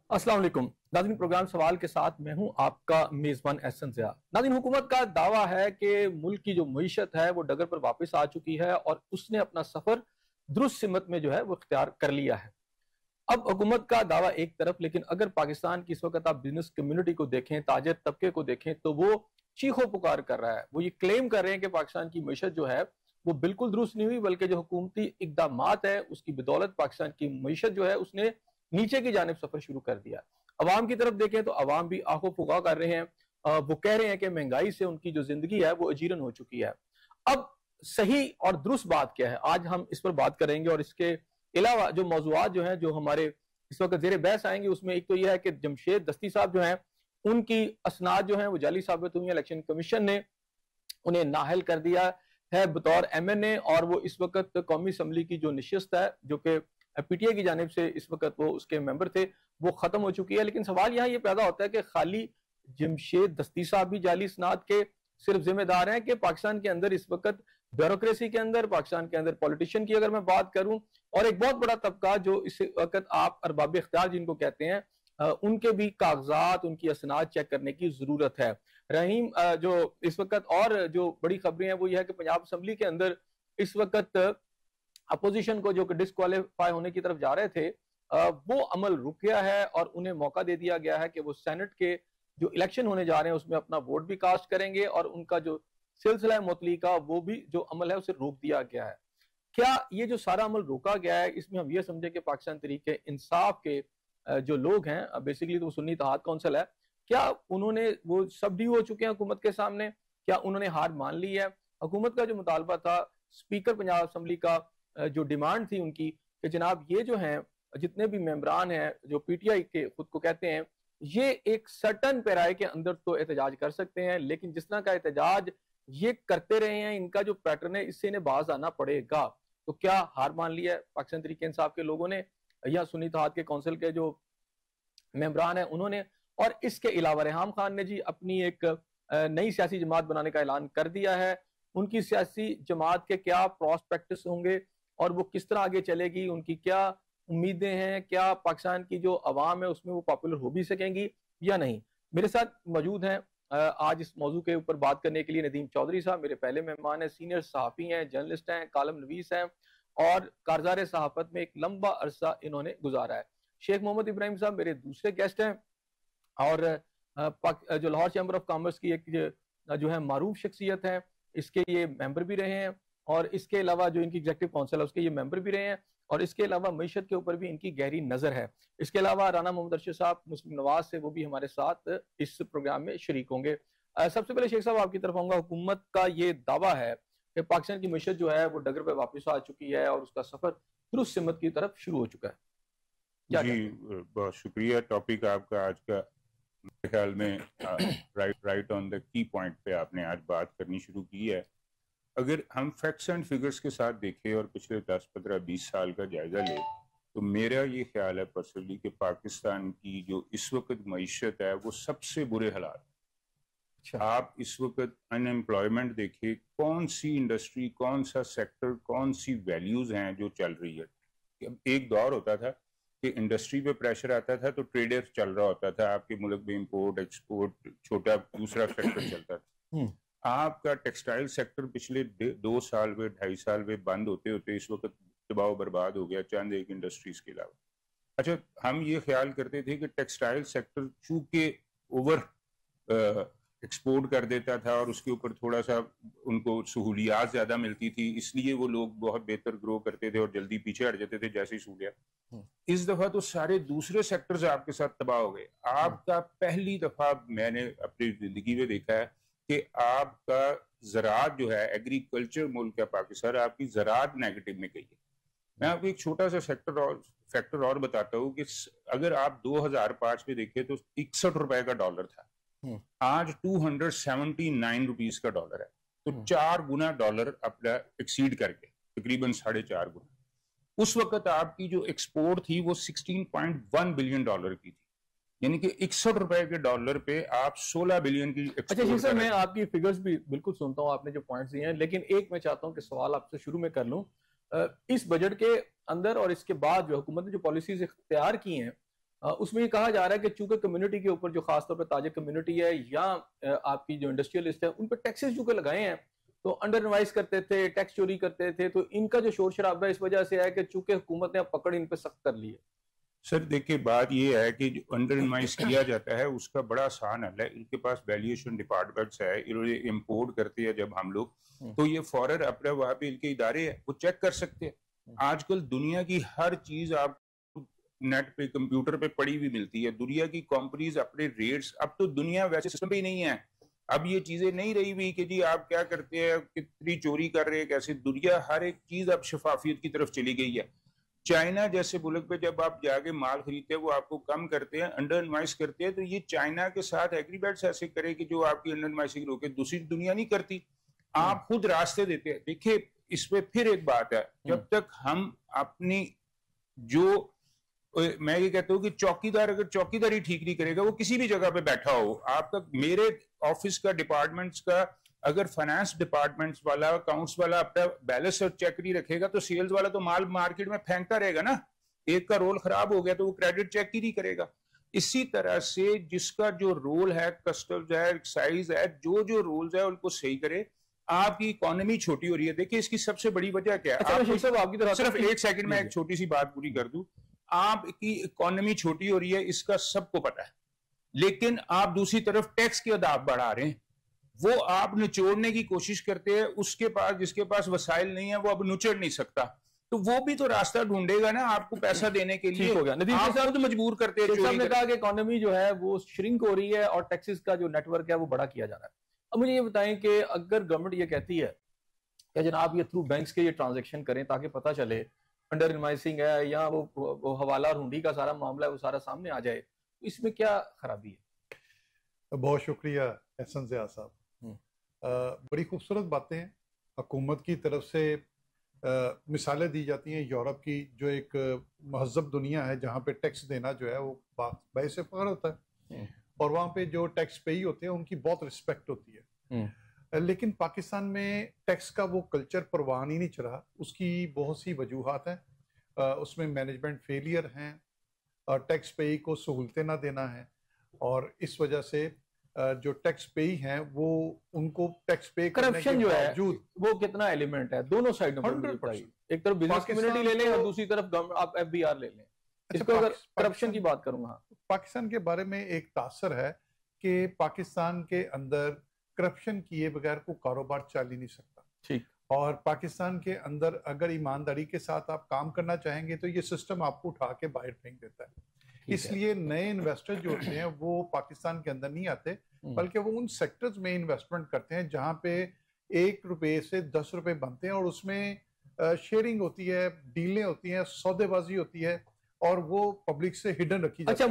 अस्सलाम वालेकुम नाज़रीन, प्रोग्राम सवाल के साथ मैं हूं आपका मेज़बान एहसन ज़िया। नाज़रीन, हुकूमत का दावा है कि मुल्क की जो मईशत है वो डगर पर वापस आ चुकी है और उसने अपना सफ़र दुरुस्त सिमत में जो है वो इख्तियार कर लिया है। अब हुकूमत का दावा एक तरफ, लेकिन अगर पाकिस्तान की इस वक्त आप बिजनेस कम्युनिटी को देखें, ताजर तबके को देखें, तो वो चीखो पुकार कर रहा है। वो ये क्लेम कर रहे हैं कि पाकिस्तान की मईशत जो है वो बिल्कुल दुरुस्त नहीं हुई, बल्कि जो हुकूमती इकदामात है उसकी बदौलत पाकिस्तान की मईशत जो है उसने नीचे की जानिब सफर शुरू कर दिया। अवाम की तरफ देखें तो अवाम भी आंखों फुगा कर रहे हैं। वो कह रहे हैं कि महंगाई से उनकी जो जिंदगी है वो अजीरन हो चुकी है। अब सही और दुरुस्त बात क्या है, आज हम इस पर बात करेंगे। और इसके अलावा जो मौजूआत जो हैं जो हमारे इस वक्त जेर बहस आएंगे, उसमें एक तो यह है कि जमशेद दस्ती साहब जो हैं उनकी असनाद जो हैं वो जाली साबित हुई। इलेक्शन कमीशन ने उन्हें नाहल कर दिया है बतौर MNA, और वो इस वक्त कौमी असम्बली की जो नशिस्त है जो कि PTI की जानिब से इस वक्त वो उसके मेंबर थे, वो खत्म हो चुकी है। लेकिन सवाल यहाँ ये पैदा होता है कि खाली जमशेद दस्ती साहब भी जाली सनाद के सिर्फ जिम्मेदार हैं कि पाकिस्तान के अंदर इस वक्त ब्यूरोक्रेसी के अंदर, पाकिस्तान के अंदर पॉलिटिशियन की अगर मैं बात करूं, और एक बहुत बड़ा तबका जो इस वक्त आप अरबाब इख्तियार जिनको कहते हैं, उनके भी कागजात, उनकी असनाद चेक करने की जरूरत है। रहीम, जो इस वक्त और जो बड़ी खबरें हैं वो यह है कि पंजाब असम्बली के अंदर इस वक्त अपोजिशन को जो डिस्क्वालीफाई होने की तरफ जा रहे थे, वो अमल रुक गया है और उन्हें मौका दे दिया गया है कि वो सेनेट के जो इलेक्शन होने जा रहे हैं उसमें अपना वोट भी कास्ट करेंगे, और उनका जो सिलसिला है मुतली का वो भी जो अमल है उसे रोक दिया गया है। क्या ये जो सारा अमल रोका गया है इसमें हम ये समझे कि पाकिस्तान तरीके इंसाफ के जो लोग हैं, बेसिकली तो सुन्नी इत्तेहाद काउंसिल है, क्या उन्होंने वो सब ड्यू हो चुके हैं हुकूमत के सामने? क्या उन्होंने हार मान ली है? हुकूमत का जो मुतालबा था, स्पीकर पंजाब असम्बली का जो डिमांड थी उनकी कि जनाब ये जो हैं जितने भी मेंबरान हैं जो PTI के खुद को कहते हैं, ये एक सर्टन पैराए के अंदर तो एहतजाज कर सकते हैं, लेकिन जिस तरह का एहतजाज ये करते रहे हैं, इनका जो पैटर्न है इससे इन्हें बाज आना पड़ेगा। तो क्या हार मान लिया है पाकिस्तान तरीके इंसाफ के लोगों ने या सुन्नी इत्तेहाद के काउंसिल के जो मेंबरान हैं उन्होंने? और इसके अलावा रेहाम खान ने जी अपनी एक नई सियासी जमात बनाने का ऐलान कर दिया है। उनकी सियासी जमात के क्या प्रॉस्पेक्टस होंगे और वो किस तरह आगे चलेगी, उनकी क्या उम्मीदें हैं, क्या पाकिस्तान की जो अवाम है उसमें वो पॉपुलर हो भी सकेंगी या नहीं? मेरे साथ मौजूद हैं आज इस मौजू के ऊपर बात करने के लिए नदीम चौधरी साहब, मेरे पहले मेहमान हैं। सीनियर सहाफ़ी हैं, जर्नलिस्ट हैं, कालम नवीस हैं और कारज़ार सहाफ़त में एक लंबा अरसा इन्होंने गुजारा है। शेख मोहम्मद इब्राहिम साहब मेरे दूसरे गेस्ट हैं, और जो लाहौर चैम्बर ऑफ कॉमर्स की एक जो है मारूफ शख्सियत है, इसके ये मेंबर भी रहे हैं, और इसके अलावा जो इनकी एग्जीक्यूटिव काउंसिल है उसके ये मेंबर भी रहे हैं, और इसके अलावा मईशत के ऊपर भी इनकी गहरी नजर है। इसके अलावा राना मोहम्मद अरशद साहब मुस्लिम नवाज से, वो भी हमारे साथ इस प्रोग्राम में शरीक होंगे। सबसे पहले शेख साहब आपकी तरफ आऊंगा। हुकूमत का ये दावा है कि पाकिस्तान की मईशत जो है वो डगर पर वापस आ चुकी है और उसका सफर दुरुस्त सिमत की तरफ शुरू हो चुका है। क्या जी, बहुत शुक्रिया। टॉपिक आपका आज का मेरे ख्याल में right on the key point पे आपने आज बात करनी शुरू की है। अगर हम फैक्ट्स एंड फिगर्स के साथ देखें और पिछले 10, 15, 20 साल का जायजा ले, तो मेरा ये ख्याल है पर्सनली कि पाकिस्तान की जो इस वक्त मईशत है वो सबसे बुरे हालात। अच्छा, आप इस वक्त अनएम्प्लॉयमेंट देखिए, कौन सी इंडस्ट्री, कौन सा सेक्टर, कौन सी वैल्यूज हैं जो चल रही है। एक दौर होता था कि इंडस्ट्री पे प्रेशर आता था तो ट्रेडर चल रहा होता था, आपके मुल्क में इंपोर्ट एक्सपोर्ट छोटा दूसरा सेक्टर चलता था। आपका टेक्सटाइल सेक्टर पिछले 2 साल में 2.5 साल में बंद होते होते इस वक्त दबाव बर्बाद हो गया चंद एक इंडस्ट्रीज के अलावा। अच्छा, हम ये ख्याल करते थे कि टेक्सटाइल सेक्टर चूंकि ओवर एक्सपोर्ट कर देता था और उसके ऊपर थोड़ा सा उनको सहूलियात ज्यादा मिलती थी, इसलिए वो लोग बहुत बेहतर ग्रो करते थे और जल्दी पीछे हट जाते थे जैसे ही सहूलियात। इस दफा तो सारे दूसरे सेक्टर्स आपके साथ तबाह हो गए। आपका पहली दफा मैंने अपनी जिंदगी में देखा है कि आपका ज़राअत जो है, एग्रीकल्चर मुल्क है पाकिस्तान, आपकी ज़राअत नेगेटिव में गई है। मैं आपको एक छोटा सा फैक्टर और बताता हूँ कि अगर आप 2005 में देखें तो 61 रुपए का डॉलर था, आज 279 रुपीज का डॉलर है। तो 4 गुना डॉलर अपना एक्सीड करके तकरीबन 4.5 गुना। उस वक्त आपकी जो एक्सपोर्ट थी वो 16.1 बिलियन डॉलर की थी, यानी कि 61 रुपए के डॉलर पे आप 16 बिलियन की अच्छा जी सर, मैं आपकी फिगर्स भी बिल्कुल सुनता हूँ, आपने जो पॉइंट्स दिए हैं, लेकिन एक मैं चाहता हूँ कि सवाल आपसे शुरू में कर लूँ। इस बजट के अंदर और इसके बाद जो हुकूमत ने जो पॉलिसीज इख्तियार की हैं, उसमें ये कहा जा रहा है कि चूंकि कम्युनिटी के ऊपर जो खासतौर पर ताजिक कम्युनिटी है या आपकी जो इंडस्ट्रियलिस्ट है उन पर टैक्सेस चूंकि लगाए हैं, तो अंडर इनवाइस करते थे, टैक्स चोरी करते थे, तो इनका जो शोर शराबा इस वजह से है कि चूंकि हुकूमत ने पकड़ इन पर सख्त कर ली है। सर देखिए, बात ये है कि जो अंडर इनवाइस किया जाता है उसका बड़ा आसान हल है। इनके पास वैल्यूएशन डिपार्टमेंट्स है, इन्होंने इम्पोर्ट करते हैं जब हम लोग, तो ये फौरन अपने वहाँ पे इनके इदारे हैं, वो चेक कर सकते हैं। आजकल दुनिया की हर चीज आप नेट पे कंप्यूटर पे पड़ी हुई मिलती है। दुनिया की कंपनीज अपने रेट्स, अब तो दुनिया वैसे सिस्टम पे ही नहीं है। अब ये चीजें नहीं रही हुई कि जी आप क्या करते हैं, कितनी चोरी कर रहे हैं, कैसे। दुनिया हर एक चीज अब शफाफियत की तरफ चली गई है। चाइना जैसे मुल्क पे जब आप जाके माल खरीदते हैं वो आपको कम करते हैं, अंडर इनवाइस करते हैं, तो ये चाइना के साथ एग्रीमेंट्स ऐसे करे कि जो आपकी अंडर इनवाइसिंग रोके, दूसरी दुनिया नहीं करती। आप खुद रास्ते देते हैं। देखिए, इसमें फिर एक बात है, जब तक हम अपनी जो मैं ये कहता हूँ कि चौकीदार अगर चौकीदारी ठीक नहीं करेगा, वो किसी भी जगह पे बैठा हो, आपका मेरे ऑफिस का डिपार्टमेंट्स का अगर फाइनेंस डिपार्टमेंट्स वाला, अकाउंट्स वाला अपना बैलेंस और चेक नहीं रखेगा, तो सेल्स वाला तो माल मार्केट में फेंकता रहेगा ना। एक का रोल खराब हो गया तो वो क्रेडिट चेक ही नहीं करेगा। इसी तरह से जिसका जो रोल है, कस्टम्स है, एक्साइज है, जो जो रूल्स है उनको सही करे। आपकी इकोनॉमी छोटी हो रही है। देखिए, इसकी सबसे बड़ी वजह क्या है? आपकी तरह सिर्फ एक सेकंड में एक छोटी सी बात पूरी कर दूं। आपकी इकोनॉमी छोटी हो रही है, इसका सबको पता है, लेकिन आप दूसरी तरफ टैक्स के अदाब बढ़ा रहे हैं। वो आप निचोड़ने की कोशिश करते हैं, उसके पास जिसके पास वसाइल नहीं है वो अब निचोड़ नहीं सकता, तो वो भी तो रास्ता ढूंढेगा ना आपको पैसा देने के लिए। हो गया आप साहब तो मजबूर करते हैं। साहब ने कहा कि इकोनॉमी जो है वो श्रिंक हो रही है और टैक्सेस का जो नेटवर्क है वो बड़ा किया जा रहा है। अब मुझे ये बताएं कि अगर गवर्नमेंट ये कहती है कि जनाब ये थ्रू बैंक्स के ये ट्रांजेक्शन करें ताकि पता चले अंडर इनवाइसिंग है या वो हवाला और हुंडी का सारा मामला है वो सारा सामने आ जाए, तो इसमें क्या खराबी है? बहुत शुक्रिया एहसन ज़िया साहब। बड़ी खूबसूरत बातें हैं। हुकूमत की तरफ से मिसालें दी जाती हैं यूरोप की, जो एक महज़ब दुनिया है जहाँ पे टैक्स देना जो है वो बाइस फ़ख्र होता है, और वहाँ पे जो टैक्स पेई होते हैं उनकी बहुत रिस्पेक्ट होती है। लेकिन पाकिस्तान में टैक्स का वो कल्चर परवान ही नहीं चला। उसकी बहुत सी वजूहात हैं। उसमें मैनेजमेंट फेलियर हैं, टैक्स पेई को सहूलतें ना देना है, और इस वजह से जो टैक्स पेई हैं वो उनको टैक्स पे करप्शन जो है वो कितना एलिमेंट है दोनों साइड में। एक तरफ बिजनेस कम्युनिटी ले लें और दूसरी तरफ आप एफबीआर ले लें। इसको अगर करप्शन की बात करूंगा, पाकिस्तान के बारे में एक तासर है कि पाकिस्तान के अंदर करप्शन किए बगैर को कारोबार चल ही नहीं सकता। ठीक। और पाकिस्तान के अंदर अगर ईमानदारी के साथ आप काम करना चाहेंगे तो ये सिस्टम आपको उठा के बाहर फेंक देता है। इसलिए नए इन्वेस्टर जो होते हैं वो पाकिस्तान के अंदर नहीं आते, बल्कि वो उन सेक्टर्स में इन्वेस्टमेंट करते हैं जहां पे 1 रुपए से 10 रुपए बनते हैं, और उसमें शेयरिंग होती है, डीलें होती हैं, सौदेबाजी होती है, और वो पब्लिक से हिडन रखी जाती है।